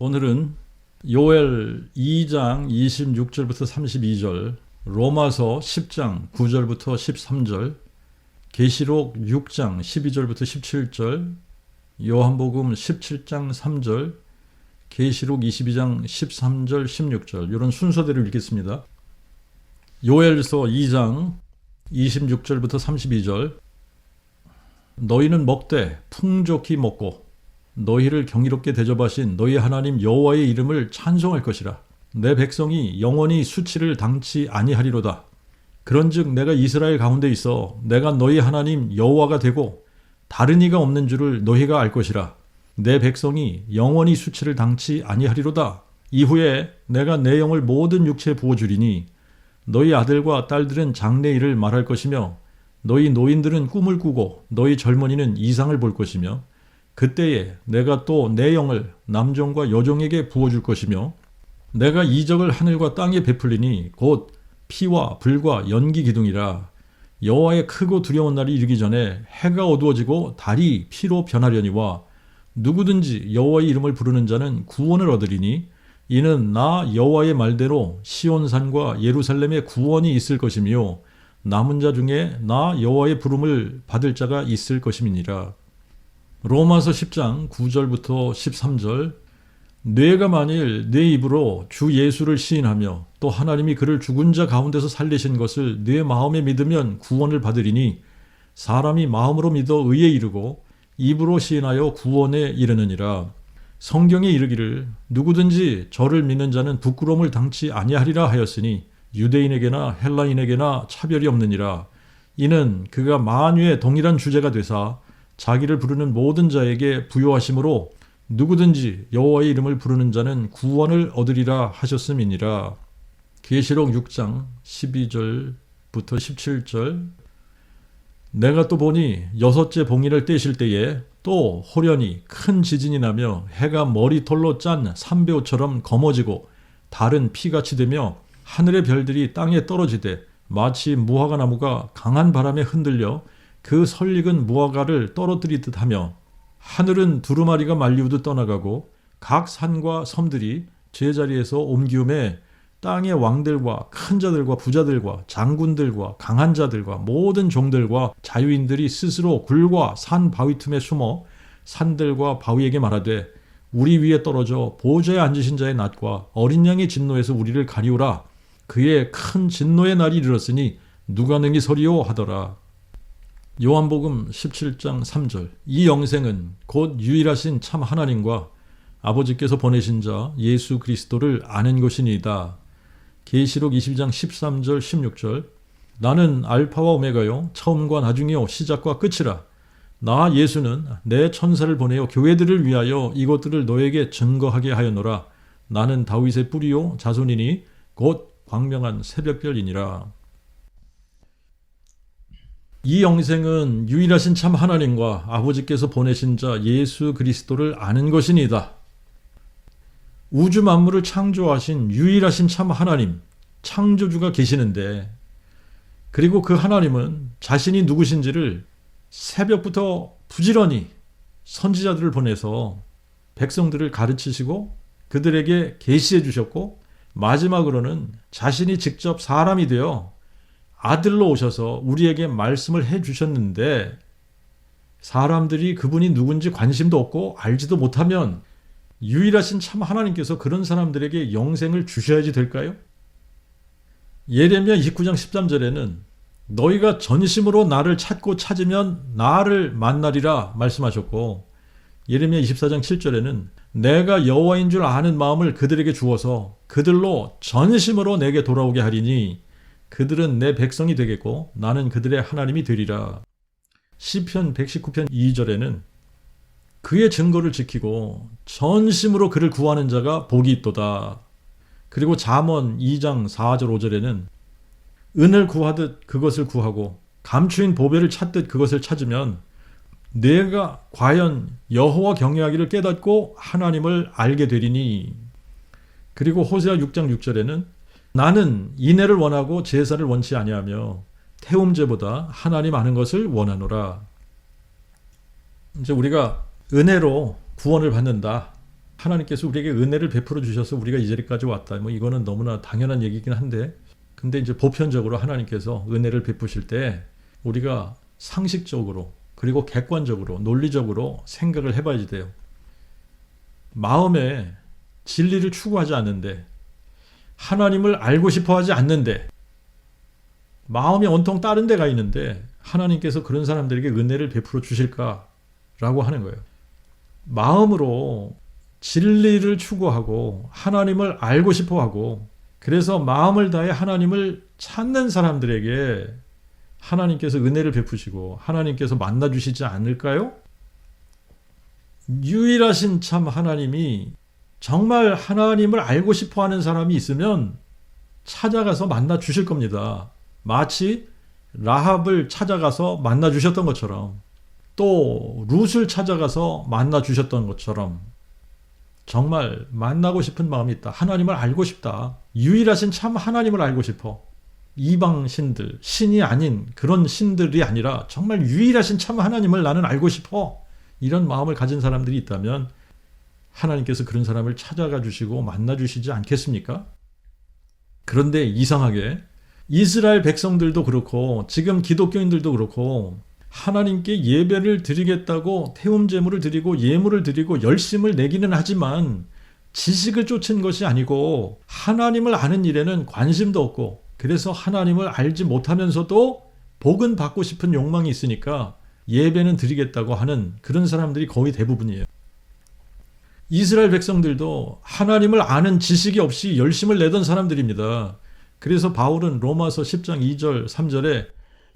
오늘은 요엘 2장 26절부터 32절, 로마서 10장 9절부터 13절, 계시록 6장 12절부터 17절, 요한복음 17장 3절, 계시록 22장 13절 16절 이런 순서대로 읽겠습니다. 요엘서 2장 26절부터 32절. 너희는 먹되 풍족히 먹고 너희를 경이롭게 대접하신 너희 하나님 여호와의 이름을 찬송할 것이라. 내 백성이 영원히 수치를 당치 아니하리로다. 그런즉 내가 이스라엘 가운데 있어 내가 너희 하나님 여호와가 되고 다른 이가 없는 줄을 너희가 알 것이라. 내 백성이 영원히 수치를 당치 아니하리로다. 이후에 내가 내 영을 모든 육체에 부어주리니 너희 아들과 딸들은 장래일을 말할 것이며 너희 노인들은 꿈을 꾸고 너희 젊은이는 이상을 볼 것이며 그때에 내가 또 내 영을 남종과 여종에게 부어줄 것이며 내가 이적을 하늘과 땅에 베풀리니 곧 피와 불과 연기 기둥이라. 여호와의 크고 두려운 날이 이르기 전에 해가 어두워지고 달이 피로 변하려니와 누구든지 여호와의 이름을 부르는 자는 구원을 얻으리니 이는 나 여호와의 말대로 시온산과 예루살렘에 구원이 있을 것이며 남은 자 중에 나 여호와의 부름을 받을 자가 있을 것임이니라. 로마서 10장 9절부터 13절. 뇌가 만일 내 입으로 주 예수를 시인하며 또 하나님이 그를 죽은 자 가운데서 살리신 것을 내 마음에 믿으면 구원을 받으리니 사람이 마음으로 믿어 의에 이르고 입으로 시인하여 구원에 이르느니라. 성경에 이르기를 누구든지 저를 믿는 자는 부끄러움을 당치 아니하리라 하였으니 유대인에게나 헬라인에게나 차별이 없느니라. 이는 그가 만유의 동일한 주제가 되사 자기를 부르는 모든 자에게 부요하심으로 누구든지 여호와의 이름을 부르는 자는 구원을 얻으리라 하셨음이니라. 계시록 6장 12절부터 17절. 내가 또 보니 여섯째 봉인을 떼실 때에 또 호련히 큰 지진이 나며 해가 머리털로 짠 삼배옷처럼 검어지고 달은 피같이 되며 하늘의 별들이 땅에 떨어지되 마치 무화과 나무가 강한 바람에 흔들려 그 설익은 무화과를 떨어뜨리듯 하며 하늘은 두루마리가 말리우듯 떠나가고 각 산과 섬들이 제자리에서 옮기움에 땅의 왕들과 큰 자들과 부자들과 장군들과 강한 자들과 모든 종들과 자유인들이 스스로 굴과 산 바위 틈에 숨어 산들과 바위에게 말하되 우리 위에 떨어져 보좌에 앉으신 자의 낫과 어린 양의 진노에서 우리를 가리우라. 그의 큰 진노의 날이 이르렀으니 누가 능히 서리오 하더라. 요한복음 17장 3절. 이 영생은 곧 유일하신 참 하나님과 아버지께서 보내신 자 예수 그리스도를 아는 것이니이다. 계시록 22장 13절 16절. 나는 알파와 오메가요 처음과 나중이요 시작과 끝이라. 나 예수는 내 천사를 보내어 교회들을 위하여 이것들을 너에게 증거하게 하였노라. 나는 다윗의 뿌리요 자손이니 곧 광명한 새벽별이니라. 이 영생은 유일하신 참 하나님과 아버지께서 보내신 자 예수 그리스도를 아는 것이니이다. 우주 만물을 창조하신 유일하신 참 하나님, 창조주가 계시는데, 그리고 그 하나님은 자신이 누구신지를 새벽부터 부지런히 선지자들을 보내서 백성들을 가르치시고 그들에게 계시해 주셨고, 마지막으로는 자신이 직접 사람이 되어 아들로 오셔서 우리에게 말씀을 해 주셨는데, 사람들이 그분이 누군지 관심도 없고 알지도 못하면 유일하신 참 하나님께서 그런 사람들에게 영생을 주셔야지 될까요? 예레미야 29장 13절에는 너희가 전심으로 나를 찾고 찾으면 나를 만나리라 말씀하셨고, 예레미야 24장 7절에는 내가 여호와인 줄 아는 마음을 그들에게 주어서 그들로 전심으로 내게 돌아오게 하리니 그들은 내 백성이 되겠고 나는 그들의 하나님이 되리라. 시편 119편 2절에는 그의 증거를 지키고 전심으로 그를 구하는 자가 복이 있도다. 그리고 잠언 2장 4절 5절에는 은을 구하듯 그것을 구하고 감추인 보배를 찾듯 그것을 찾으면 내가 과연 여호와 경외하기를 깨닫고 하나님을 알게 되리니. 그리고 호세아 6장 6절에는 나는 인애를 원하고 제사를 원치 아니하며 태움제보다 하나님 아는 것을 원하노라. 이제 우리가 은혜로 구원을 받는다. 하나님께서 우리에게 은혜를 베풀어 주셔서 우리가 이 자리까지 왔다. 뭐 이거는 너무나 당연한 얘기긴 한데, 근데 이제 보편적으로 하나님께서 은혜를 베푸실 때 우리가 상식적으로 그리고 객관적으로 논리적으로 생각을 해봐야지 돼요. 마음에 진리를 추구하지 않는데, 하나님을 알고 싶어 하지 않는데, 마음이 온통 다른 데가 있는데 하나님께서 그런 사람들에게 은혜를 베풀어 주실까라고 하는 거예요. 마음으로 진리를 추구하고 하나님을 알고 싶어 하고, 그래서 마음을 다해 하나님을 찾는 사람들에게 하나님께서 은혜를 베푸시고 하나님께서 만나주시지 않을까요? 유일하신 참 하나님이 정말 하나님을 알고 싶어 하는 사람이 있으면 찾아가서 만나 주실 겁니다. 마치 라합을 찾아가서 만나 주셨던 것처럼, 또 룻을 찾아가서 만나 주셨던 것처럼 정말 만나고 싶은 마음이 있다. 하나님을 알고 싶다. 유일하신 참 하나님을 알고 싶어. 이방 신들, 신이 아닌 그런 신들이 아니라 정말 유일하신 참 하나님을 나는 알고 싶어. 이런 마음을 가진 사람들이 있다면 하나님께서 그런 사람을 찾아가 주시고 만나 주시지 않겠습니까? 그런데 이상하게 이스라엘 백성들도 그렇고 지금 기독교인들도 그렇고 하나님께 예배를 드리겠다고 태움 제물을 드리고 예물을 드리고 열심을 내기는 하지만 지식을 쫓은 것이 아니고 하나님을 아는 일에는 관심도 없고, 그래서 하나님을 알지 못하면서도 복은 받고 싶은 욕망이 있으니까 예배는 드리겠다고 하는 그런 사람들이 거의 대부분이에요. 이스라엘 백성들도 하나님을 아는 지식이 없이 열심을 내던 사람들입니다. 그래서 바울은 로마서 10장 2절 3절에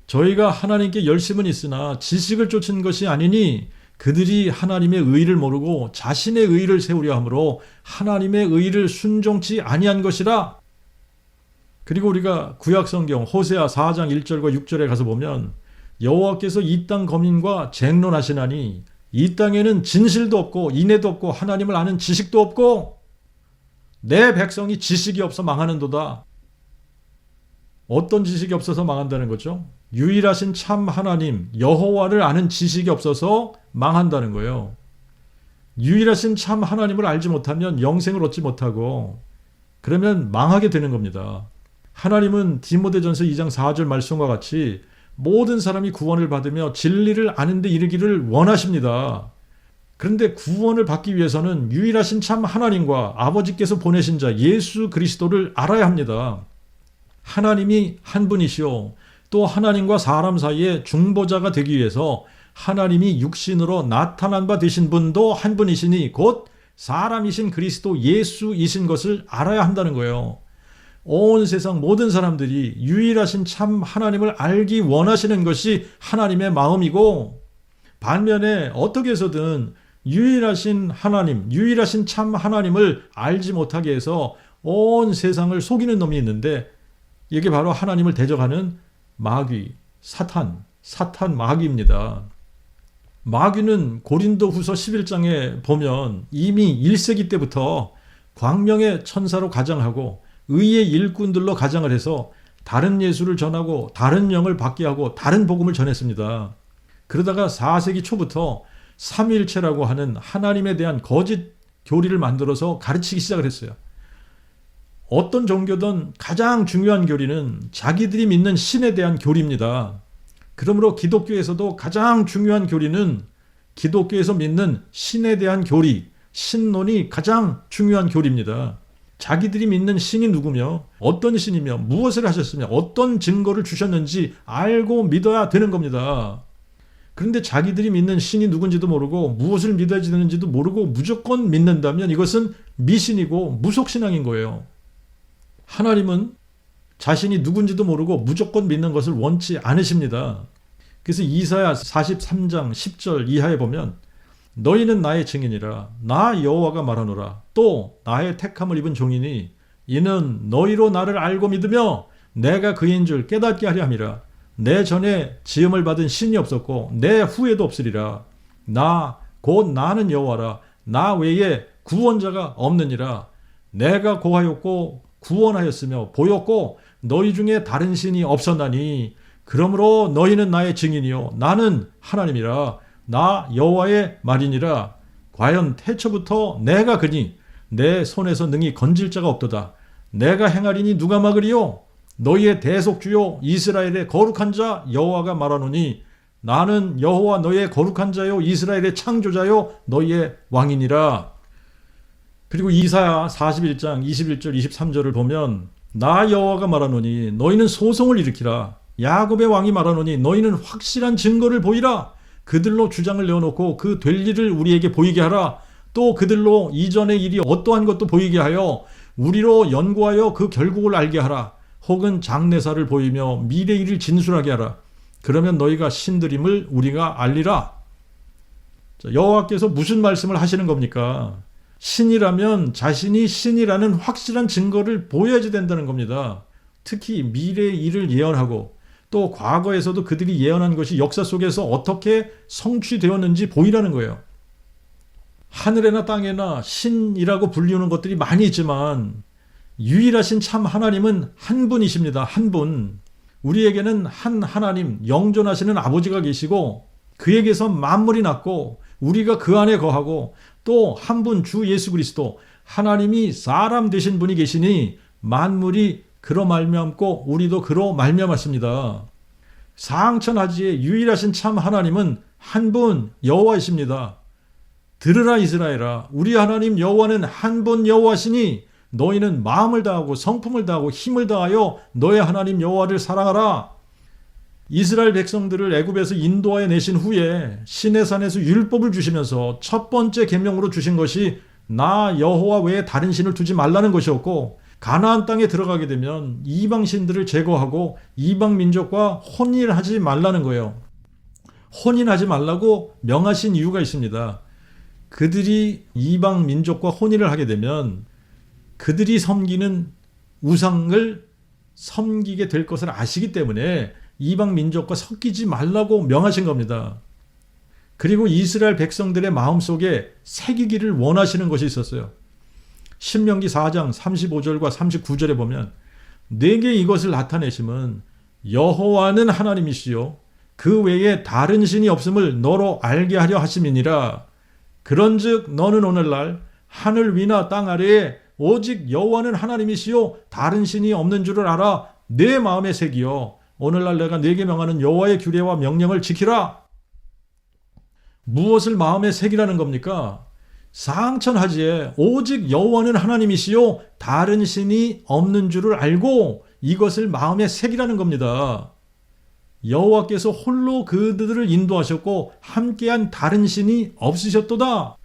저희가 하나님께 열심은 있으나 지식을 쫓은 것이 아니니 그들이 하나님의 의를 모르고 자신의 의를 세우려 함으로 하나님의 의를 순종치 아니한 것이라. 그리고 우리가 구약성경 호세아 4장 1절과 6절에 가서 보면 여호와께서 이 땅 거민과 쟁론하시나니 이 땅에는 진실도 없고 인애도 없고 하나님을 아는 지식도 없고 내 백성이 지식이 없어 망하는도다. 어떤 지식이 없어서 망한다는 거죠? 유일하신 참 하나님 여호와를 아는 지식이 없어서 망한다는 거예요. 유일하신 참 하나님을 알지 못하면 영생을 얻지 못하고 그러면 망하게 되는 겁니다. 하나님은 디모데전서 2장 4절 말씀과 같이 모든 사람이 구원을 받으며 진리를 아는 데 이르기를 원하십니다. 그런데 구원을 받기 위해서는 유일하신 참 하나님과 아버지께서 보내신 자 예수 그리스도를 알아야 합니다. 하나님이 한 분이시오. 또 하나님과 사람 사이에 중보자가 되기 위해서 하나님이 육신으로 나타난 바 되신 분도 한 분이시니 곧 사람이신 그리스도 예수이신 것을 알아야 한다는 거예요. 온 세상 모든 사람들이 유일하신 참 하나님을 알기 원하시는 것이 하나님의 마음이고, 반면에 어떻게 해서든 유일하신 하나님, 유일하신 참 하나님을 알지 못하게 해서 온 세상을 속이는 놈이 있는데, 이게 바로 하나님을 대적하는 마귀, 사탄 마귀입니다. 마귀는 고린도후서 11장에 보면 이미 1세기 때부터 광명의 천사로 가장하고 의의 일꾼들로 가장을 해서 다른 예수를 전하고 다른 영을 받게 하고 다른 복음을 전했습니다. 그러다가 4세기 초부터 삼위일체라고 하는 하나님에 대한 거짓 교리를 만들어서 가르치기 시작을 했어요. 어떤 종교든 가장 중요한 교리는 자기들이 믿는 신에 대한 교리입니다. 그러므로 기독교에서도 가장 중요한 교리는 기독교에서 믿는 신에 대한 교리, 신론이 가장 중요한 교리입니다. 자기들이 믿는 신이 누구며 어떤 신이며 무엇을 하셨으며 어떤 증거를 주셨는지 알고 믿어야 되는 겁니다. 그런데 자기들이 믿는 신이 누군지도 모르고 무엇을 믿어야 되는지도 모르고 무조건 믿는다면 이것은 미신이고 무속신앙인 거예요. 하나님은 자신이 누군지도 모르고 무조건 믿는 것을 원치 않으십니다. 그래서 이사야 43장 10절 이하에 보면 너희는 나의 증인이라 나 여호와가 말하노라. 또 나의 택함을 입은 종이니 이는 너희로 나를 알고 믿으며 내가 그인 줄 깨닫게 하려 함이라. 내 전에 지음을 받은 신이 없었고 내 후에도 없으리라. 나 곧 나는 여호와라. 나 외에 구원자가 없느니라. 내가 고하였고 구원하였으며 보였고 너희 중에 다른 신이 없었나니 그러므로 너희는 나의 증인이요 나는 하나님이라. 나 여호와의 말이니라. 과연 태초부터 내가 그니 내 손에서 능히 건질 자가 없도다. 내가 행하리니 누가 막으리요? 너희의 대속주요 이스라엘의 거룩한 자 여호와가 말하노니 나는 여호와 너희의 거룩한 자요 이스라엘의 창조자요 너희의 왕이니라. 그리고 이사야 41장 21절 23절을 보면 나 여호와가 말하노니 너희는 소송을 일으키라. 야곱의 왕이 말하노니 너희는 확실한 증거를 보이라. 그들로 주장을 내어놓고 그 될 일을 우리에게 보이게 하라. 또 그들로 이전의 일이 어떠한 것도 보이게 하여 우리로 연구하여 그 결국을 알게 하라. 혹은 장래사를 보이며 미래 일을 진술하게 하라. 그러면 너희가 신들임을 우리가 알리라. 여호와께서 무슨 말씀을 하시는 겁니까? 신이라면 자신이 신이라는 확실한 증거를 보여야지 된다는 겁니다. 특히 미래의 일을 예언하고 또 과거에서도 그들이 예언한 것이 역사 속에서 어떻게 성취되었는지 보이라는 거예요. 하늘에나 땅에나 신이라고 불리우는 것들이 많이 있지만 유일하신 참 하나님은 한 분이십니다. 한 분. 우리에게는 한 하나님, 영존하시는 아버지가 계시고 그에게서 만물이 났고 우리가 그 안에 거하고 또 한 분 주 예수 그리스도 하나님이 사람 되신 분이 계시니 만물이 그로 말미암고 우리도 그로 말미암았습니다. 사항천하지의 유일하신 참 하나님은 한 분 여호와이십니다. 들으라 이스라엘아, 우리 하나님 여호와는 한 분 여호와시니 너희는 마음을 다하고 성품을 다하고 힘을 다하여 너의 하나님 여호와를 사랑하라. 이스라엘 백성들을 애굽에서 인도하여 내신 후에 시내산에서 율법을 주시면서 첫 번째 계명으로 주신 것이 나 여호와 외에 다른 신을 두지 말라는 것이었고, 가나안 땅에 들어가게 되면 이방 신들을 제거하고 이방 민족과 혼인하지 말라는 거예요. 혼인하지 말라고 명하신 이유가 있습니다. 그들이 이방 민족과 혼인을 하게 되면 그들이 섬기는 우상을 섬기게 될 것을 아시기 때문에 이방 민족과 섞이지 말라고 명하신 겁니다. 그리고 이스라엘 백성들의 마음속에 새기기를 원하시는 것이 있었어요. 신명기 4장 35절과 39절에 보면 내게 이것을 나타내심은 여호와는 하나님이시요 그 외에 다른 신이 없음을 너로 알게 하려 하심이니라. 그런즉 너는 오늘날 하늘 위나 땅 아래에 오직 여호와는 하나님이시요 다른 신이 없는 줄을 알아 내 마음에 새기어 오늘날 내가 네게 명하는 여호와의 규례와 명령을 지키라. 무엇을 마음에 새기라는 겁니까? 사항천하지에 오직 여호와는 하나님이시요 다른 신이 없는 줄을 알고 이것을 마음에 새기라는 겁니다. 여호와께서 홀로 그들을 인도하셨고 함께한 다른 신이 없으셨도다.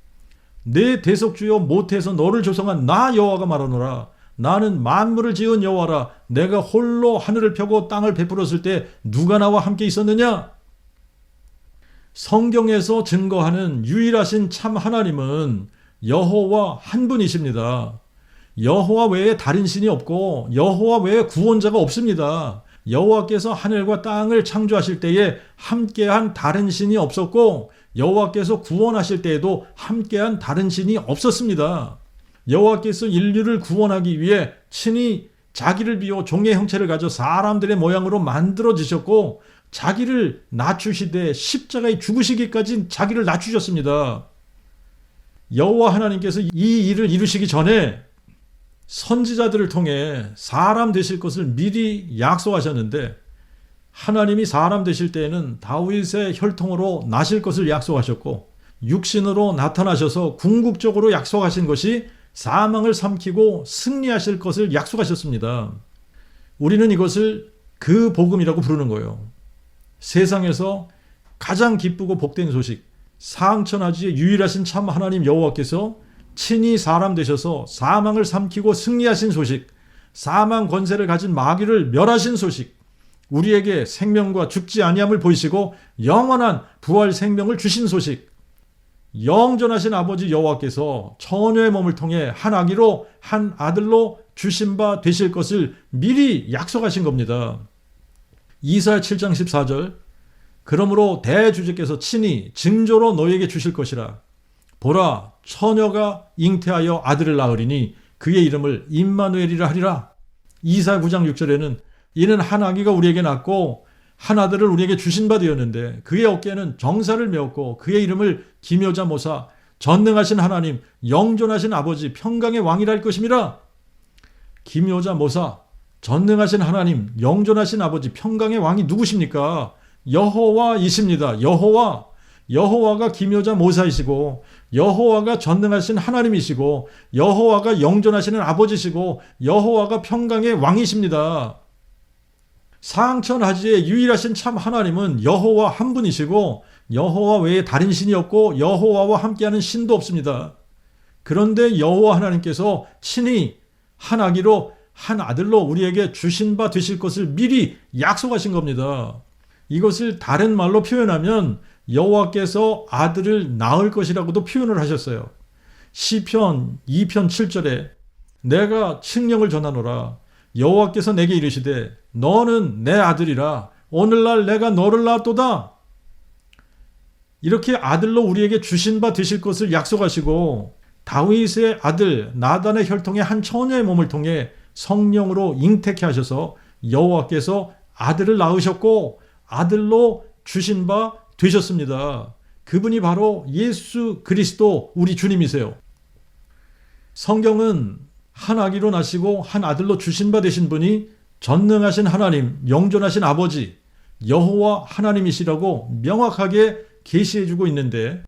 내 대속주여 모태에서 너를 조성한 나 여호와가 말하노라. 나는 만물을 지은 여호와라. 내가 홀로 하늘을 펴고 땅을 베풀었을 때 누가 나와 함께 있었느냐? 성경에서 증거하는 유일하신 참 하나님은 여호와 한 분이십니다. 여호와 외에 다른 신이 없고 여호와 외에 구원자가 없습니다. 여호와께서 하늘과 땅을 창조하실 때에 함께한 다른 신이 없었고 여호와께서 구원하실 때에도 함께한 다른 신이 없었습니다. 여호와께서 인류를 구원하기 위해 친히 자기를 비워 종의 형체를 가져 사람들의 모양으로 만들어지셨고 자기를 낮추시되 십자가에 죽으시기까지 자기를 낮추셨습니다. 여호와 하나님께서 이 일을 이루시기 전에 선지자들을 통해 사람 되실 것을 미리 약속하셨는데 하나님이 사람 되실 때에는 다윗의 혈통으로 나실 것을 약속하셨고 육신으로 나타나셔서 궁극적으로 약속하신 것이 사망을 삼키고 승리하실 것을 약속하셨습니다. 우리는 이것을 그 복음이라고 부르는 거예요. 세상에서 가장 기쁘고 복된 소식, 사항천하지의 유일하신 참 하나님 여호와께서 친히 사람 되셔서 사망을 삼키고 승리하신 소식, 사망 권세를 가진 마귀를 멸하신 소식, 우리에게 생명과 죽지 아니함을 보이시고 영원한 부활 생명을 주신 소식, 영존하신 아버지 여호와께서 처녀의 몸을 통해 한 아기로 한 아들로 주신 바 되실 것을 미리 약속하신 겁니다. 이사야 7장 14절 그러므로 대주제께서 친히 징조로 너희에게 주실 것이라. 보라 처녀가 잉태하여 아들을 낳으리니 그의 이름을 임마누엘이라 하리라. 이사야 9장 6절에는 이는 한 아기가 우리에게 낳고 한 아들을 우리에게 주신 바 되었는데 그의 어깨에는 정사를 메었고 그의 이름을 기묘자 모사 전능하신 하나님, 영존하신 아버지, 평강의 왕이랄 것임이라. 김효자 모사, 전능하신 하나님, 영존하신 아버지, 평강의 왕이 누구십니까? 여호와이십니다. 여호와가 김효자 모사이시고, 여호와가 전능하신 하나님이시고, 여호와가 영존하시는 아버지시고, 여호와가 평강의 왕이십니다. 상천하지의 유일하신 참 하나님은 여호와 한 분이시고, 여호와 외에 다른 신이 없고, 여호와와 함께하는 신도 없습니다. 그런데 여호와 하나님께서 친히 한 아기로, 한 아들로 우리에게 주신 바 되실 것을 미리 약속하신 겁니다. 이것을 다른 말로 표현하면 여호와께서 아들을 낳을 것이라고도 표현을 하셨어요. 시편 2편 7절에 내가 칙령을 전하노라. 여호와께서 내게 이르시되 너는 내 아들이라. 오늘날 내가 너를 낳았도다. 이렇게 아들로 우리에게 주신 바 되실 것을 약속하시고, 다윗의 아들 나단의 혈통의 한 처녀의 몸을 통해 성령으로 잉태케 하셔서 여호와께서 아들을 낳으셨고 아들로 주신 바 되셨습니다. 그분이 바로 예수 그리스도 우리 주님이세요. 성경은 한 아기로 나시고 한 아들로 주신 바 되신 분이 전능하신 하나님, 영존하신 아버지, 여호와 하나님이시라고 명확하게 계시해주고 있는데,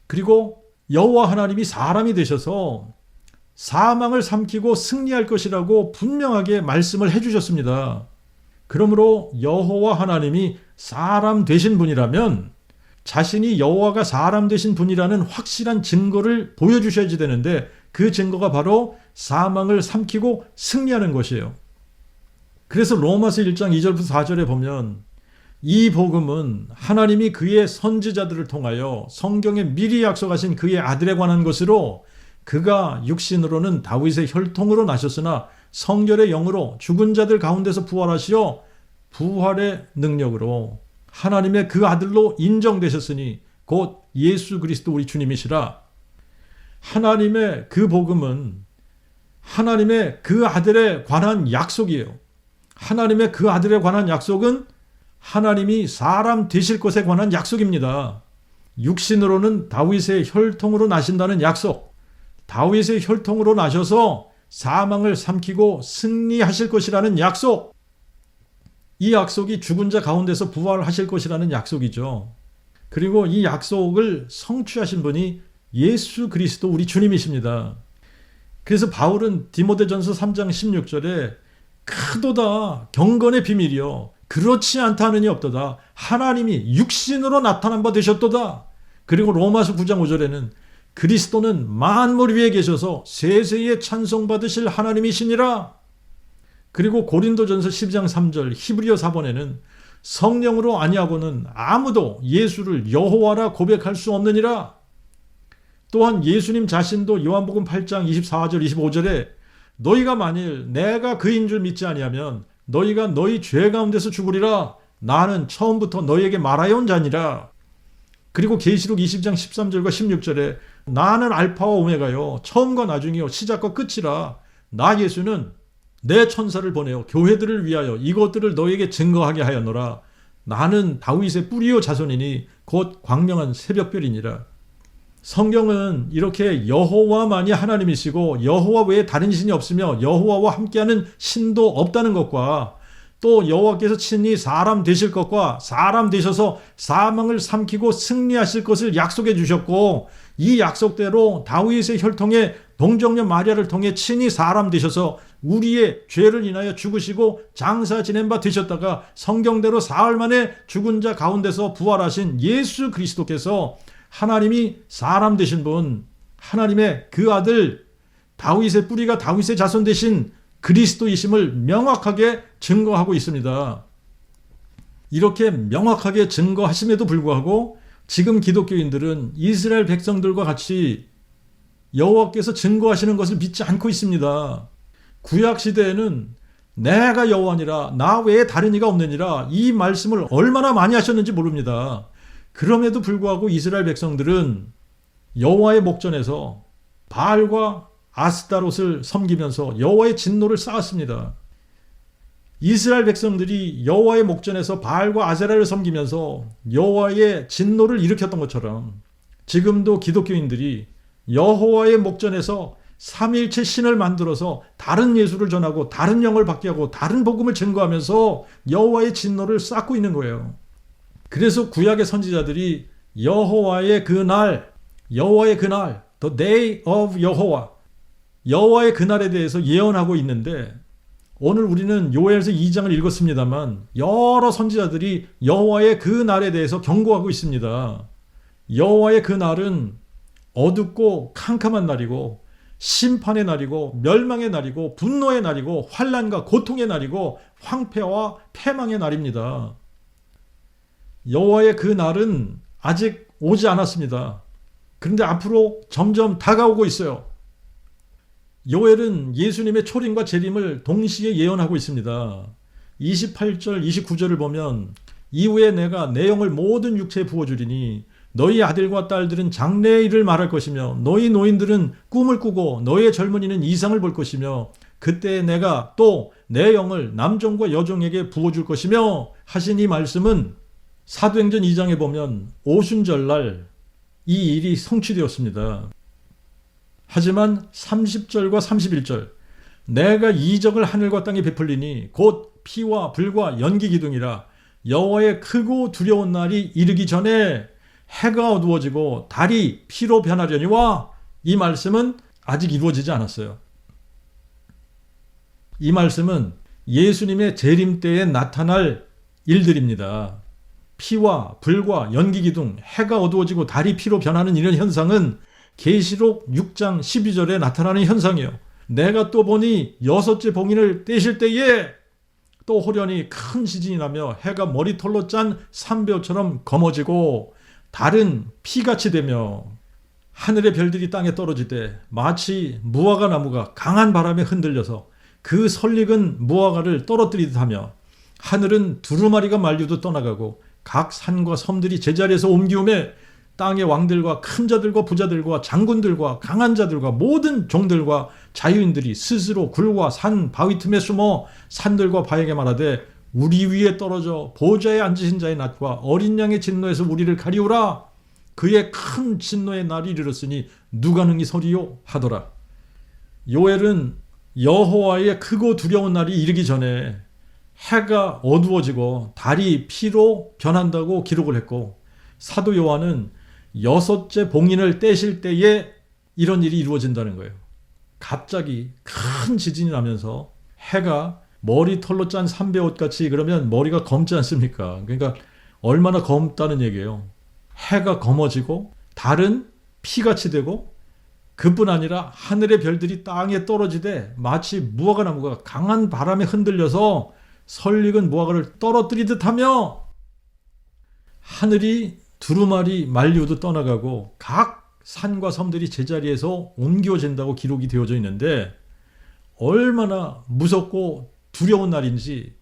그리고 여호와 하나님이 사람이 되셔서 사망을 삼키고 승리할 것이라고 분명하게 말씀을 해주셨습니다. 그러므로 여호와 하나님이 사람 되신 분이라면 자신이 여호와가 사람 되신 분이라는 확실한 증거를 보여주셔야지 되는데, 그 증거가 바로 사망을 삼키고 승리하는 것이에요. 그래서 로마서 1장 2절부터 4절에 보면 이 복음은 하나님이 그의 선지자들을 통하여 성경에 미리 약속하신 그의 아들에 관한 것으로, 그가 육신으로는 다윗의 혈통으로 나셨으나 성결의 영으로 죽은 자들 가운데서 부활하시어 부활의 능력으로 하나님의 그 아들로 인정되셨으니 곧 예수 그리스도 우리 주님이시라. 하나님의 그 복음은 하나님의 그 아들에 관한 약속이에요. 하나님의 그 아들에 관한 약속은 하나님이 사람 되실 것에 관한 약속입니다. 육신으로는 다윗의 혈통으로 나신다는 약속, 다윗의 혈통으로 나셔서 사망을 삼키고 승리하실 것이라는 약속, 이 약속이 죽은 자 가운데서 부활하실 것이라는 약속이죠. 그리고 이 약속을 성취하신 분이 예수 그리스도 우리 주님이십니다. 그래서 바울은 디모데전서 3장 16절에 크도다 경건의 비밀이요 그렇지 않다 하느니 없도다. 하나님이 육신으로 나타난 바 되셨도다. 그리고 로마서 9장 5절에는 그리스도는 만물 위에 계셔서 세세에 찬송받으실 하나님이시니라. 그리고 고린도전서 10장 3절 히브리어 4번에는 성령으로 아니하고는 아무도 예수를 여호와라 고백할 수 없느니라. 또한 예수님 자신도 요한복음 8장 24절 25절에 너희가 만일 내가 그인 줄 믿지 아니하면 너희가 너희 죄 가운데서 죽으리라. 나는 처음부터 너희에게 말하여 온 자니라. 그리고 계시록 20장 13절과 16절에 나는 알파와 오메가요 처음과 나중이요 시작과 끝이라. 나 예수는 내 천사를 보내어 교회들을 위하여 이것들을 너희에게 증거하게 하였노라. 나는 다윗의 뿌리요 자손이니 곧 광명한 새벽별이니라. 성경은 이렇게 여호와만이 하나님이시고 여호와 외에 다른 신이 없으며 여호와와 함께하는 신도 없다는 것과 또 여호와께서 친히 사람 되실 것과 사람 되셔서 사망을 삼키고 승리하실 것을 약속해 주셨고, 이 약속대로 다윗의 혈통에 동정녀 마리아를 통해 친히 사람 되셔서 우리의 죄를 인하여 죽으시고 장사 지낸 바 되셨다가 성경대로 사흘 만에 죽은 자 가운데서 부활하신 예수 그리스도께서 하나님이 사람 되신 분, 하나님의 그 아들, 다윗의 뿌리가 다윗의 자손 되신 그리스도이심을 명확하게 증거하고 있습니다. 이렇게 명확하게 증거하심에도 불구하고 지금 기독교인들은 이스라엘 백성들과 같이 여호와께서 증거하시는 것을 믿지 않고 있습니다. 구약 시대에는 내가 여호와니라 나 외에 다른 이가 없느니라 이 말씀을 얼마나 많이 하셨는지 모릅니다. 그럼에도 불구하고 이스라엘 백성들은 여호와의 목전에서 바알과 아스타롯을 섬기면서 여호와의 진노를 쌓았습니다. 이스라엘 백성들이 여호와의 목전에서 바알과 아세라를 섬기면서 여호와의 진노를 일으켰던 것처럼 지금도 기독교인들이 여호와의 목전에서 삼위일체 신을 만들어서 다른 예수를 전하고 다른 영을 받게 하고 다른 복음을 증거하면서 여호와의 진노를 쌓고 있는 거예요. 그래서 구약의 선지자들이 여호와의 그날, the day of 여호와, 여호와의 그날에 대해서 예언하고 있는데, 오늘 우리는 요엘서 2장을 읽었습니다만 여러 선지자들이 여호와의 그 날에 대해서 경고하고 있습니다. 여호와의 그 날은 어둡고 캄캄한 날이고 심판의 날이고 멸망의 날이고 분노의 날이고 환난과 고통의 날이고 황폐와 패망의 날입니다. 여호와의 그 날은 아직 오지 않았습니다. 그런데 앞으로 점점 다가오고 있어요. 요엘은 예수님의 초림과 재림을 동시에 예언하고 있습니다. 28절, 29절을 보면 이후에 내가 내 영을 모든 육체에 부어주리니 너희 아들과 딸들은 장래의 일을 말할 것이며 너희 노인들은 꿈을 꾸고 너희의 젊은이는 이상을 볼 것이며 그때 내가 또 내 영을 남종과 여종에게 부어줄 것이며 하신 이 말씀은 사도행전 2장에 보면 오순절날 이 일이 성취되었습니다. 하지만 30절과 31절 내가 이적을 하늘과 땅에 베풀리니 곧 피와 불과 연기 기둥이라 여호와의 크고 두려운 날이 이르기 전에 해가 어두워지고 달이 피로 변하려니와 이 말씀은 아직 이루어지지 않았어요. 이 말씀은 예수님의 재림 때에 나타날 일들입니다. 피와 불과 연기 기둥, 해가 어두워지고 달이 피로 변하는 이런 현상은 계시록 6장 12절에 나타나는 현상이에요. 내가 또 보니 여섯째 봉인을 떼실 때에 또 호련히 큰 지진이 나며 해가 머리털로 짠 삼배옷처럼 검어지고 달은 피같이 되며 하늘의 별들이 땅에 떨어지되 마치 무화과 나무가 강한 바람에 흔들려서 그 설익은 무화과를 떨어뜨리듯 하며 하늘은 두루마리가 만류도 떠나가고 각 산과 섬들이 제자리에서 옮기우매 땅의 왕들과 큰 자들과 부자들과 장군들과 강한 자들과 모든 종들과 자유인들이 스스로 굴과 산 바위 틈에 숨어 산들과 바에게 말하되 우리 위에 떨어져 보좌에 앉으신 자의 낫과 어린 양의 진노에서 우리를 가리우라. 그의 큰 진노의 날이 이르렀으니 누가 능히 서리요 하더라. 요엘은 여호와의 크고 두려운 날이 이르기 전에 해가 어두워지고 달이 피로 변한다고 기록을 했고, 사도 요한은 여섯째 봉인을 떼실 때에 이런 일이 이루어진다는 거예요. 갑자기 큰 지진이 나면서 해가 머리털로 짠 삼배옷같이, 그러면 머리가 검지 않습니까? 그러니까 얼마나 검다는 얘기예요. 해가 검어지고 달은 피같이 되고, 그뿐 아니라 하늘의 별들이 땅에 떨어지되 마치 무화과 나무가 강한 바람에 흔들려서 설익은 무화과를 떨어뜨리듯 하며 하늘이 두루마리 만류도 떠나가고 각 산과 섬들이 제자리에서 옮겨진다고 기록이 되어져 있는데, 얼마나 무섭고 두려운 날인지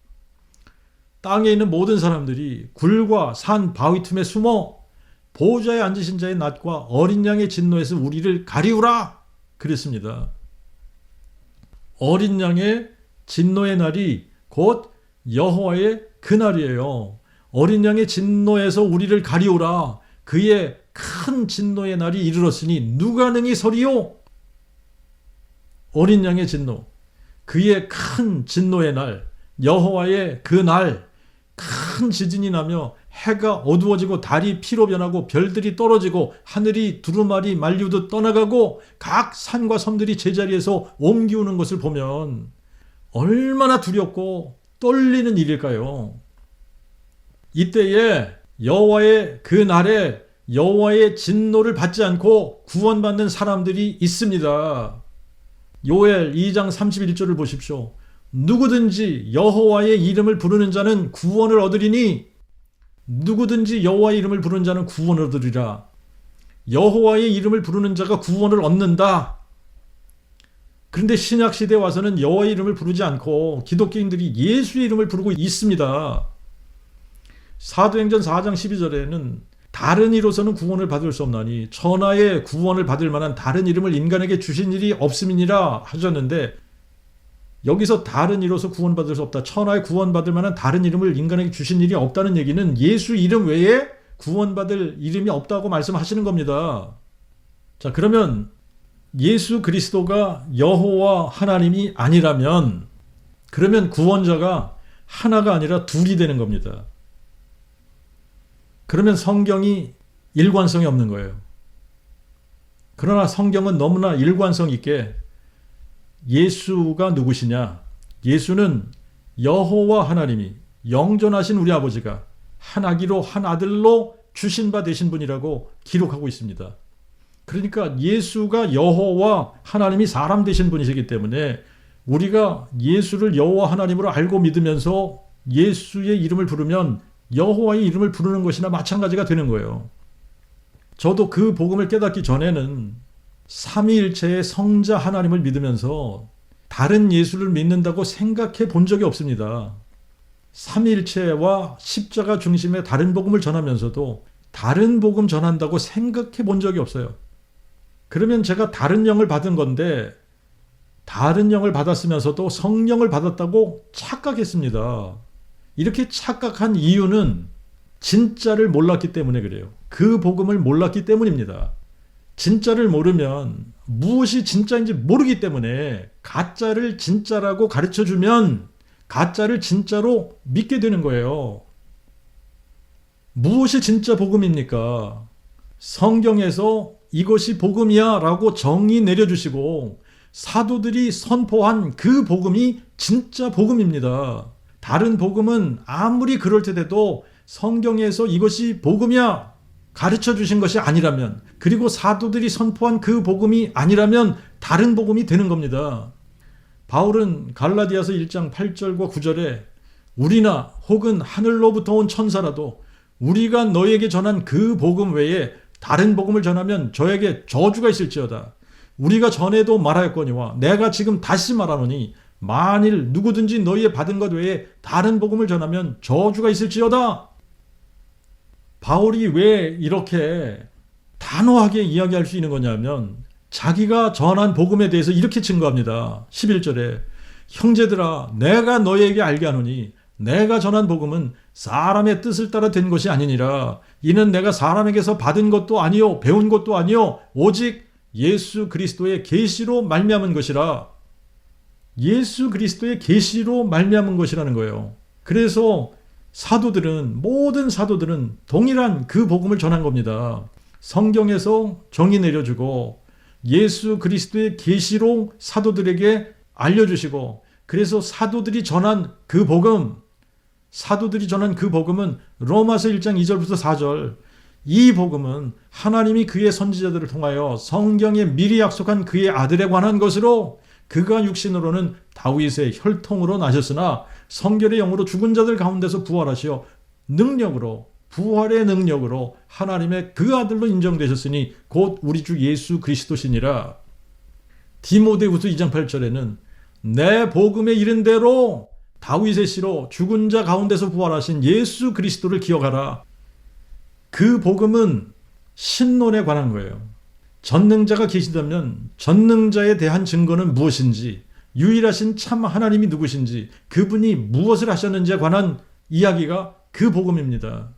땅에 있는 모든 사람들이 굴과 산 바위 틈에 숨어 보호자에 앉으신 자의 낫과 어린 양의 진노에서 우리를 가리우라 그랬습니다. 어린 양의 진노의 날이 곧 여호와의 그날이에요. 어린 양의 진노에서 우리를 가리우라. 그의 큰 진노의 날이 이르렀으니 누가 능히 서리요? 어린 양의 진노, 그의 큰 진노의 날, 여호와의 그 날, 큰 지진이 나며 해가 어두워지고 달이 피로 변하고 별들이 떨어지고 하늘이 두루마리 만류도 떠나가고 각 산과 섬들이 제자리에서 옮기우는 것을 보면 얼마나 두렵고 떨리는 일일까요? 이때에 여호와의 그 날에 여호와의 진노를 받지 않고 구원받는 사람들이 있습니다. 요엘 2장 31절을 보십시오. 누구든지 여호와의 이름을 부르는 자는 구원을 얻으리니 누구든지 여호와의 이름을 부르는 자는 구원을 얻으리라. 여호와의 이름을 부르는 자가 구원을 얻는다. 그런데 신약시대에 와서는 여호와의 이름을 부르지 않고 기독교인들이 예수의 이름을 부르고 있습니다. 사도행전 4장 12절에는 다른 이로서는 구원을 받을 수 없나니 천하의 구원을 받을 만한 다른 이름을 인간에게 주신 일이 없음이니라 하셨는데, 여기서 다른 이로서 구원받을 수 없다, 천하의 구원받을 만한 다른 이름을 인간에게 주신 일이 없다는 얘기는 예수 이름 외에 구원받을 이름이 없다고 말씀하시는 겁니다. 자, 그러면 예수 그리스도가 여호와 하나님이 아니라면 그러면 구원자가 하나가 아니라 둘이 되는 겁니다. 그러면 성경이 일관성이 없는 거예요. 그러나 성경은 너무나 일관성 있게 예수가 누구시냐? 예수는 여호와 하나님이 영존하신 우리 아버지가 한 아기로 한 아들로 주신 바 되신 분이라고 기록하고 있습니다. 그러니까 예수가 여호와 하나님이 사람 되신 분이시기 때문에 우리가 예수를 여호와 하나님으로 알고 믿으면서 예수의 이름을 부르면 여호와의 이름을 부르는 것이나 마찬가지가 되는 거예요. 저도 그 복음을 깨닫기 전에는 삼위일체의 성자 하나님을 믿으면서 다른 예수를 믿는다고 생각해 본 적이 없습니다. 삼위일체와 십자가 중심의 다른 복음을 전하면서도 다른 복음 전한다고 생각해 본 적이 없어요. 그러면 제가 다른 영을 받은 건데 다른 영을 받았으면서도 성령을 받았다고 착각했습니다. 이렇게 착각한 이유는 진짜를 몰랐기 때문에 그래요. 그 복음을 몰랐기 때문입니다. 진짜를 모르면 무엇이 진짜인지 모르기 때문에 가짜를 진짜라고 가르쳐주면 가짜를 진짜로 믿게 되는 거예요. 무엇이 진짜 복음입니까? 성경에서 이것이 복음이야 라고 정의 내려주시고 사도들이 선포한 그 복음이 진짜 복음입니다. 다른 복음은 아무리 그럴듯해도 성경에서 이것이 복음이야 가르쳐 주신 것이 아니라면, 그리고 사도들이 선포한 그 복음이 아니라면 다른 복음이 되는 겁니다. 바울은 갈라디아서 1장 8절과 9절에 우리나 혹은 하늘로부터 온 천사라도 우리가 너에게 전한 그 복음 외에 다른 복음을 전하면 저에게 저주가 있을지어다. 우리가 전에도 말하였거니와 내가 지금 다시 말하노니 만일 누구든지 너희의 받은 것 외에 다른 복음을 전하면 저주가 있을지어다. 바울이 왜 이렇게 단호하게 이야기할 수 있는 거냐면 자기가 전한 복음에 대해서 이렇게 증거합니다. 11절에 형제들아 내가 너희에게 알게 하노니 내가 전한 복음은 사람의 뜻을 따라 된 것이 아니니라. 이는 내가 사람에게서 받은 것도 아니요 배운 것도 아니요 오직 예수 그리스도의 계시로 말미암은 것이라. 예수 그리스도의 계시로 말미암은 것이라는 거예요. 그래서 모든 사도들은 동일한 그 복음을 전한 겁니다. 성경에서 정의 내려주고 예수 그리스도의 계시로 사도들에게 알려주시고, 그래서 사도들이 전한 그 복음은 로마서 1장 2절부터 4절, 이 복음은 하나님이 그의 선지자들을 통하여 성경에 미리 약속한 그의 아들에 관한 것으로 그가 육신으로는 다윗의 혈통으로 나셨으나 성결의 영으로 죽은 자들 가운데서 부활하시어 능력으로, 부활의 능력으로 하나님의 그 아들로 인정되셨으니 곧 우리 주 예수 그리스도시니라. 디모데후서 2장 8절에는 내 복음에 이른 대로 다윗의 씨로 죽은 자 가운데서 부활하신 예수 그리스도를 기억하라. 그 복음은 신론에 관한 거예요. 전능자가 계시다면 전능자에 대한 증거는 무엇인지, 유일하신 참 하나님이 누구신지, 그분이 무엇을 하셨는지에 관한 이야기가 그 복음입니다.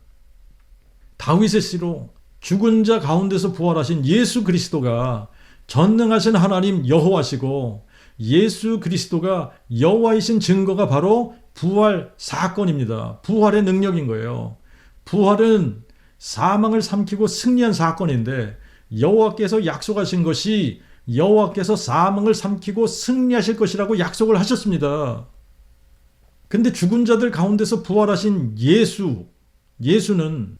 다윗의 씨로 죽은 자 가운데서 부활하신 예수 그리스도가 전능하신 하나님 여호와시고 예수 그리스도가 여호와이신 증거가 바로 부활 사건입니다. 부활의 능력인 거예요. 부활은 사망을 삼키고 승리한 사건인데 여호와께서 약속하신 것이 여호와께서 사망을 삼키고 승리하실 것이라고 약속을 하셨습니다. 근데 죽은 자들 가운데서 부활하신 예수는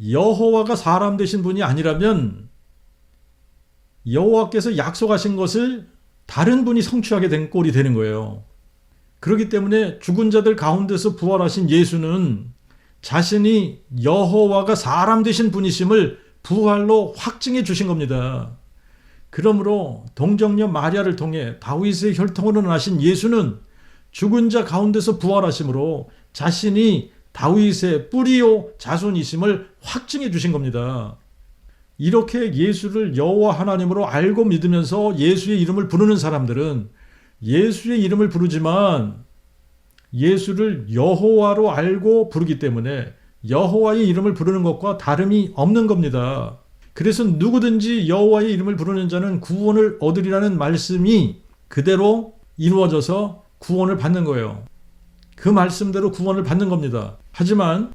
여호와가 사람 되신 분이 아니라면 여호와께서 약속하신 것을 다른 분이 성취하게 된 꼴이 되는 거예요. 그렇기 때문에 죽은 자들 가운데서 부활하신 예수는 자신이 여호와가 사람 되신 분이심을 부활로 확증해 주신 겁니다. 그러므로 동정녀 마리아를 통해 다윗의 혈통으로 나신 예수는 죽은 자 가운데서 부활하심으로 자신이 다윗의 뿌리요 자손이심을 확증해 주신 겁니다. 이렇게 예수를 여호와 하나님으로 알고 믿으면서 예수의 이름을 부르는 사람들은 예수의 이름을 부르지만 예수를 여호와로 알고 부르기 때문에 여호와의 이름을 부르는 것과 다름이 없는 겁니다. 그래서 누구든지 여호와의 이름을 부르는 자는 구원을 얻으리라는 말씀이 그대로 이루어져서 구원을 받는 거예요. 그 말씀대로 구원을 받는 겁니다. 하지만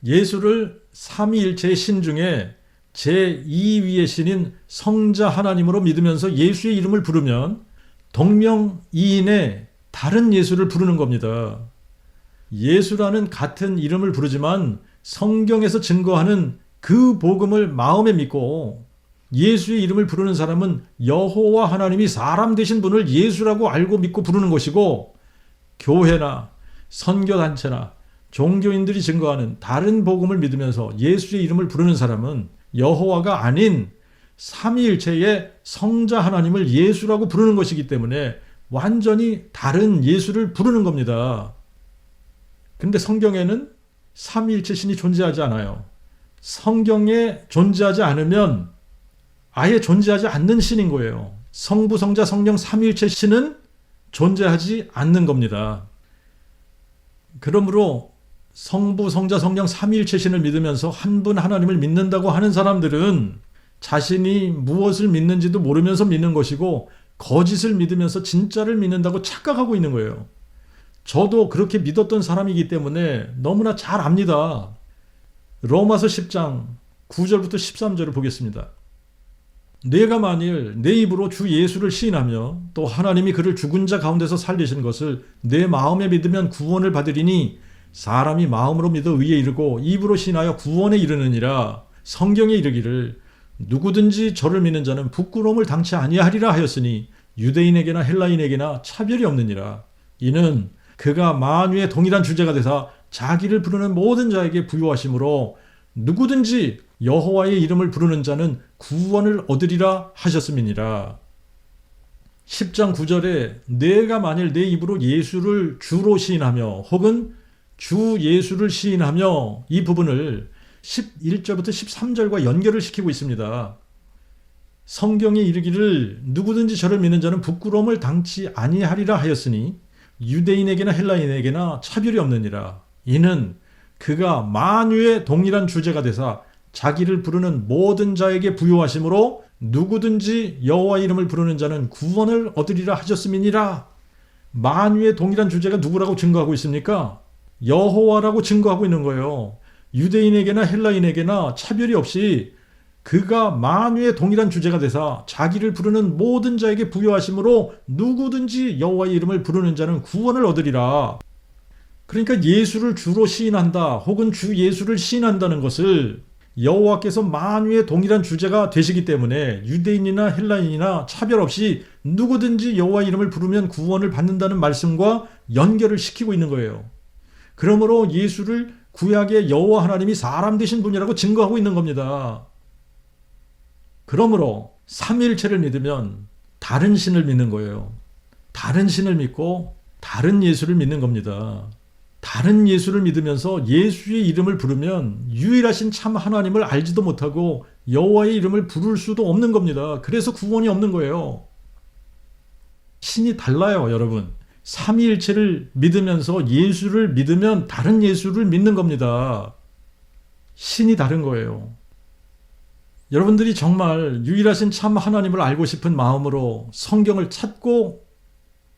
예수를 삼위일체의 신 중에 제2위의 신인 성자 하나님으로 믿으면서 예수의 이름을 부르면 동명이인의 다른 예수를 부르는 겁니다. 예수라는 같은 이름을 부르지만 성경에서 증거하는 그 복음을 마음에 믿고 예수의 이름을 부르는 사람은 여호와 하나님이 사람 되신 분을 예수라고 알고 믿고 부르는 것이고, 교회나 선교단체나 종교인들이 증거하는 다른 복음을 믿으면서 예수의 이름을 부르는 사람은 여호와가 아닌 삼위일체의 성자 하나님을 예수라고 부르는 것이기 때문에 완전히 다른 예수를 부르는 겁니다. 근데 성경에는 삼위일체 신이 존재하지 않아요. 성경에 존재하지 않으면 아예 존재하지 않는 신인 거예요. 성부, 성자, 성령 삼위일체 신은 존재하지 않는 겁니다. 그러므로 성부, 성자, 성령 삼위일체 신을 믿으면서 한 분 하나님을 믿는다고 하는 사람들은 자신이 무엇을 믿는지도 모르면서 믿는 것이고 거짓을 믿으면서 진짜를 믿는다고 착각하고 있는 거예요. 저도 그렇게 믿었던 사람이기 때문에 너무나 잘 압니다. 로마서 10장 9절부터 13절을 보겠습니다. 내가 만일 내 입으로 주 예수를 시인하며 또 하나님이 그를 죽은 자 가운데서 살리신 것을 내 마음에 믿으면 구원을 받으리니 사람이 마음으로 믿어 의에 이르고 입으로 시인하여 구원에 이르느니라. 성경에 이르기를 누구든지 저를 믿는 자는 부끄러움을 당치 아니하리라 하였으니 유대인에게나 헬라인에게나 차별이 없느니라. 이는 그가 만유의 동일한 주제가 되사 자기를 부르는 모든 자에게 부요하심으로 누구든지 여호와의 이름을 부르는 자는 구원을 얻으리라 하셨음이니라. 10장 9절에 내가 만일 내 입으로 예수를 주로 시인하며 혹은 주 예수를 시인하며, 이 부분을 11절부터 13절과 연결을 시키고 있습니다. 성경에 이르기를 누구든지 저를 믿는 자는 부끄러움을 당치 아니하리라 하였으니 유대인에게나 헬라인에게나 차별이 없느니라. 이는 그가 만유의 동일한 주제가 되사 자기를 부르는 모든 자에게 부요하심으로 누구든지 여호와의 이름을 부르는 자는 구원을 얻으리라 하셨음이니라. 만유의 동일한 주제가 누구라고 증거하고 있습니까? 여호와라고 증거하고 있는 거예요. 유대인에게나 헬라인에게나 차별이 없이 그가 만유의 동일한 주제가 되사 자기를 부르는 모든 자에게 부요하심으로 누구든지 여호와의 이름을 부르는 자는 구원을 얻으리라. 그러니까 예수를 주로 시인한다 혹은 주 예수를 시인한다는 것을 여호와께서 만유의 동일한 주제가 되시기 때문에 유대인이나 헬라인이나 차별 없이 누구든지 여호와의 이름을 부르면 구원을 받는다는 말씀과 연결을 시키고 있는 거예요. 그러므로 예수를 구약의 여호와 하나님이 사람 되신 분이라고 증거하고 있는 겁니다. 그러므로 삼위일체를 믿으면 다른 신을 믿는 거예요. 다른 신을 믿고 다른 예수를 믿는 겁니다. 다른 예수를 믿으면서 예수의 이름을 부르면 유일하신 참 하나님을 알지도 못하고 여호와의 이름을 부를 수도 없는 겁니다. 그래서 구원이 없는 거예요. 신이 달라요, 여러분. 삼위일체를 믿으면서 예수를 믿으면 다른 예수를 믿는 겁니다. 신이 다른 거예요. 여러분들이 정말 유일하신 참 하나님을 알고 싶은 마음으로 성경을 찾고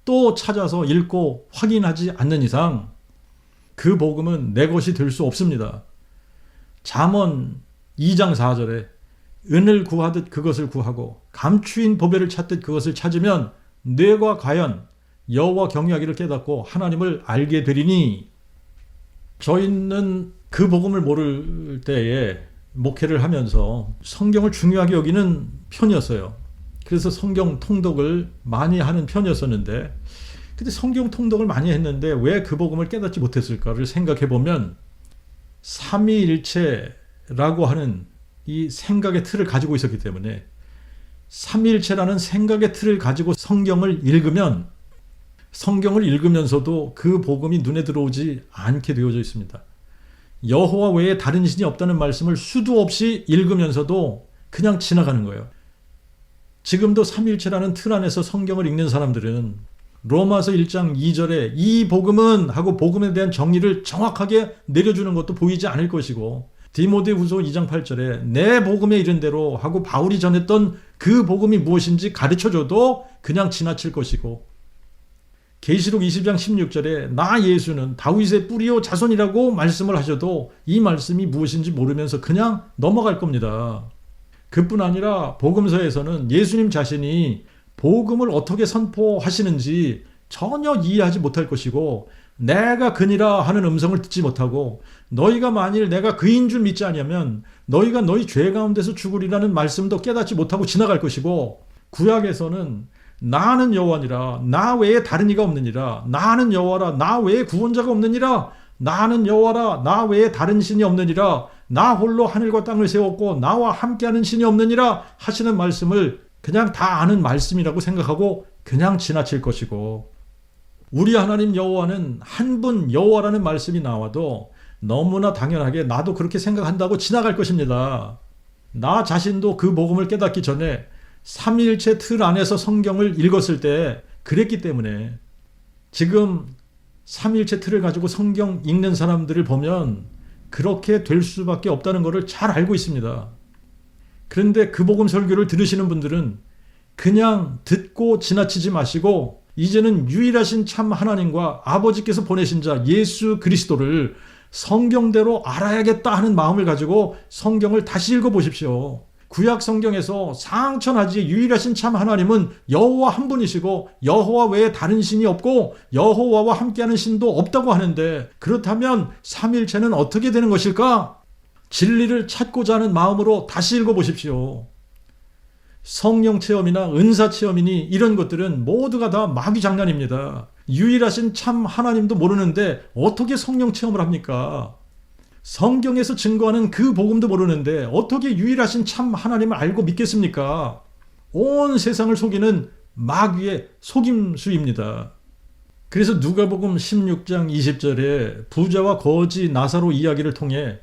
또 찾아서 읽고 확인하지 않는 이상 그 복음은 내 것이 될 수 없습니다. 잠언 2장 4절에 은을 구하듯 그것을 구하고 감추인 보배를 찾듯 그것을 찾으면 뇌가 과연 여호와 경외하기를 깨닫고 하나님을 알게 되리니. 저희는 그 복음을 모를 때에 목회를 하면서 성경을 중요하게 여기는 편이었어요. 그래서 성경 통독을 많이 하는 편이었었는데, 근데 성경 통독을 많이 했는데 왜 그 복음을 깨닫지 못했을까를 생각해 보면 삼위일체라고 하는 이 생각의 틀을 가지고 있었기 때문에, 삼위일체라는 생각의 틀을 가지고 성경을 읽으면 성경을 읽으면서도 그 복음이 눈에 들어오지 않게 되어져 있습니다. 여호와 외에 다른 신이 없다는 말씀을 수도 없이 읽으면서도 그냥 지나가는 거예요. 지금도 삼위일체라는 틀 안에서 성경을 읽는 사람들은 로마서 1장 2절에 이 복음은 하고 복음에 대한 정의를 정확하게 내려주는 것도 보이지 않을 것이고, 디모데후서 2장 8절에 내 복음에 이른 대로 하고 바울이 전했던 그 복음이 무엇인지 가르쳐줘도 그냥 지나칠 것이고, 계시록 20장 16절에 나 예수는 다윗의 뿌리요 자손이라고 말씀을 하셔도 이 말씀이 무엇인지 모르면서 그냥 넘어갈 겁니다. 그뿐 아니라 복음서에서는 예수님 자신이 복음을 어떻게 선포하시는지 전혀 이해하지 못할 것이고, 내가 그니라 하는 음성을 듣지 못하고, 너희가 만일 내가 그인 줄 믿지 아니하면 너희가 너희 죄 가운데서 죽으리라는 말씀도 깨닫지 못하고 지나갈 것이고, 구약에서는 나는 여호와니라 나 외에 다른 이가 없느니라, 나는 여호와라 나 외에 구원자가 없느니라, 나는 여호와라 나 외에 다른 신이 없느니라, 나 홀로 하늘과 땅을 세웠고 나와 함께하는 신이 없느니라 하시는 말씀을 그냥 다 아는 말씀이라고 생각하고 그냥 지나칠 것이고, 우리 하나님 여호와는 한 분 여호와라는 말씀이 나와도 너무나 당연하게 나도 그렇게 생각한다고 지나갈 것입니다. 나 자신도 그 복음을 깨닫기 전에 삼위일체 틀 안에서 성경을 읽었을 때 그랬기 때문에, 지금 삼위일체 틀을 가지고 성경 읽는 사람들을 보면 그렇게 될 수밖에 없다는 것을 잘 알고 있습니다. 그런데 그 복음 설교를 들으시는 분들은 그냥 듣고 지나치지 마시고, 이제는 유일하신 참 하나님과 아버지께서 보내신 자 예수 그리스도를 성경대로 알아야겠다 하는 마음을 가지고 성경을 다시 읽어보십시오. 구약 성경에서 상천하지의 유일하신 참 하나님은 여호와 한 분이시고 여호와 외에 다른 신이 없고 여호와와 함께하는 신도 없다고 하는데, 그렇다면 삼위일체는 어떻게 되는 것일까? 진리를 찾고자 하는 마음으로 다시 읽어보십시오. 성령 체험이나 은사 체험이니 이런 것들은 모두가 다 마귀 장난입니다. 유일하신 참 하나님도 모르는데 어떻게 성령 체험을 합니까? 성경에서 증거하는 그 복음도 모르는데 어떻게 유일하신 참 하나님을 알고 믿겠습니까? 온 세상을 속이는 마귀의 속임수입니다. 그래서 누가복음 16장 20절에 부자와 거지 나사로 이야기를 통해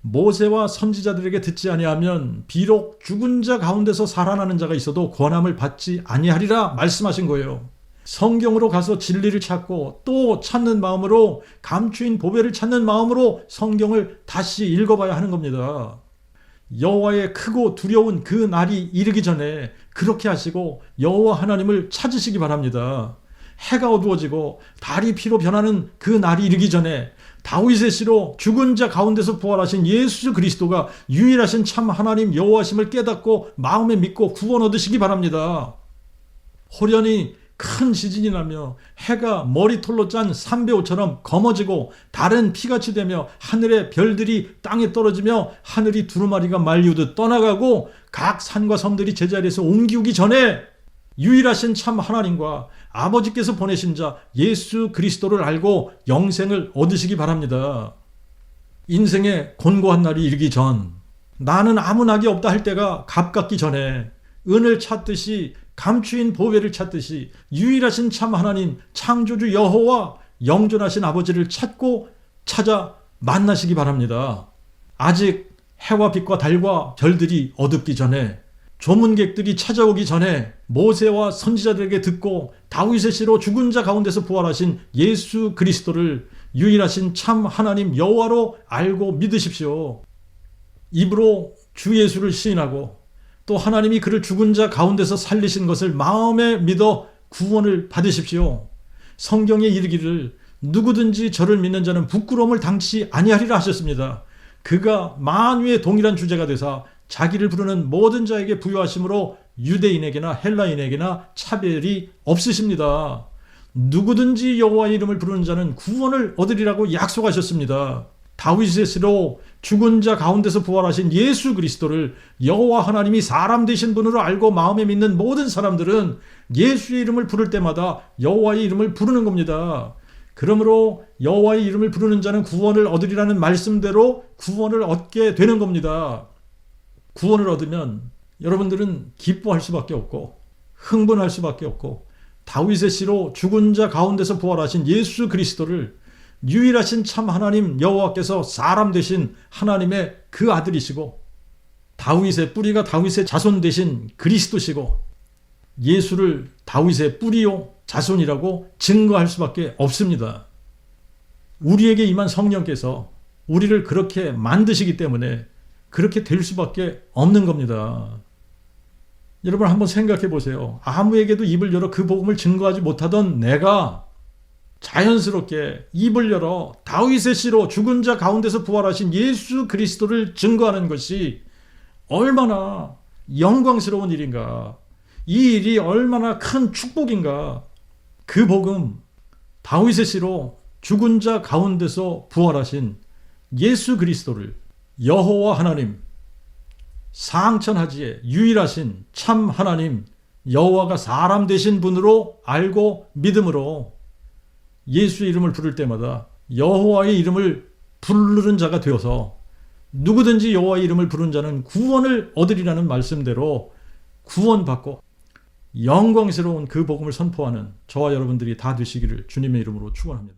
모세와 선지자들에게 듣지 아니하면 비록 죽은 자 가운데서 살아나는 자가 있어도 권함을 받지 아니하리라 말씀하신 거예요. 성경으로 가서 진리를 찾고 또 찾는 마음으로, 감추인 보배를 찾는 마음으로 성경을 다시 읽어봐야 하는 겁니다. 여호와의 크고 두려운 그 날이 이르기 전에 그렇게 하시고 여호와 하나님을 찾으시기 바랍니다. 해가 어두워지고 달이 피로 변하는 그 날이 이르기 전에 다윗의 씨로 죽은 자 가운데서 부활하신 예수 그리스도가 유일하신 참 하나님 여호와심을 깨닫고 마음에 믿고 구원 얻으시기 바랍니다. 호련히 큰 지진이 나며 해가 머리털로 짠 삼배옷처럼 검어지고 달은 피같이 되며 하늘의 별들이 땅에 떨어지며 하늘이 두루마리가 말리우듯 떠나가고 각 산과 섬들이 제자리에서 옮기기 전에 유일하신 참 하나님과 아버지께서 보내신 자 예수 그리스도를 알고 영생을 얻으시기 바랍니다. 인생의 곤고한 날이 이르기 전, 나는 아무 낙이 없다 할 때가 가깝기 전에 은을 찾듯이, 감추인 보배를 찾듯이 유일하신 참 하나님 창조주 여호와 영존하신 아버지를 찾고 찾아 만나시기 바랍니다. 아직 해와 빛과 달과 별들이 어둡기 전에, 조문객들이 찾아오기 전에 모세와 선지자들에게 듣고 다윗의 씨로 죽은 자 가운데서 부활하신 예수 그리스도를 유일하신 참 하나님 여호와로 알고 믿으십시오. 입으로 주 예수를 시인하고 또 하나님이 그를 죽은 자 가운데서 살리신 것을 마음에 믿어 구원을 받으십시오. 성경에 이르기를 누구든지 저를 믿는 자는 부끄러움을 당치 아니하리라 하셨습니다. 그가 만유의 동일한 주제가 되사 자기를 부르는 모든 자에게 부여하심으로 유대인에게나 헬라인에게나 차별이 없으십니다. 누구든지 여호와의 이름을 부르는 자는 구원을 얻으리라고 약속하셨습니다. 다윗의 씨로 죽은 자 가운데서 부활하신 예수 그리스도를 여호와 하나님이 사람 되신 분으로 알고 마음에 믿는 모든 사람들은 예수의 이름을 부를 때마다 여호와의 이름을 부르는 겁니다. 그러므로 여호와의 이름을 부르는 자는 구원을 얻으리라는 말씀대로 구원을 얻게 되는 겁니다. 구원을 얻으면 여러분들은 기뻐할 수밖에 없고 흥분할 수밖에 없고, 다윗의 씨로 죽은 자 가운데서 부활하신 예수 그리스도를 유일하신 참 하나님 여호와께서 사람 되신 하나님의 그 아들이시고, 다윗의 뿌리가 다윗의 자손 되신 그리스도시고, 예수를 다윗의 뿌리요 자손이라고 증거할 수밖에 없습니다. 우리에게 임한 성령께서 우리를 그렇게 만드시기 때문에 그렇게 될 수밖에 없는 겁니다. 여러분 한번 생각해 보세요. 아무에게도 입을 열어 그 복음을 증거하지 못하던 내가 자연스럽게 입을 열어 다윗의 씨로 죽은 자 가운데서 부활하신 예수 그리스도를 증거하는 것이 얼마나 영광스러운 일인가. 이 일이 얼마나 큰 축복인가. 그 복음, 다윗의 씨로 죽은 자 가운데서 부활하신 예수 그리스도를 여호와 하나님, 상천하지에 유일하신 참 하나님 여호와가 사람 되신 분으로 알고 믿음으로 예수의 이름을 부를 때마다 여호와의 이름을 부르는 자가 되어서 누구든지 여호와의 이름을 부른 자는 구원을 얻으리라는 말씀대로 구원받고 영광스러운 그 복음을 선포하는 저와 여러분들이 다 되시기를 주님의 이름으로 축원합니다.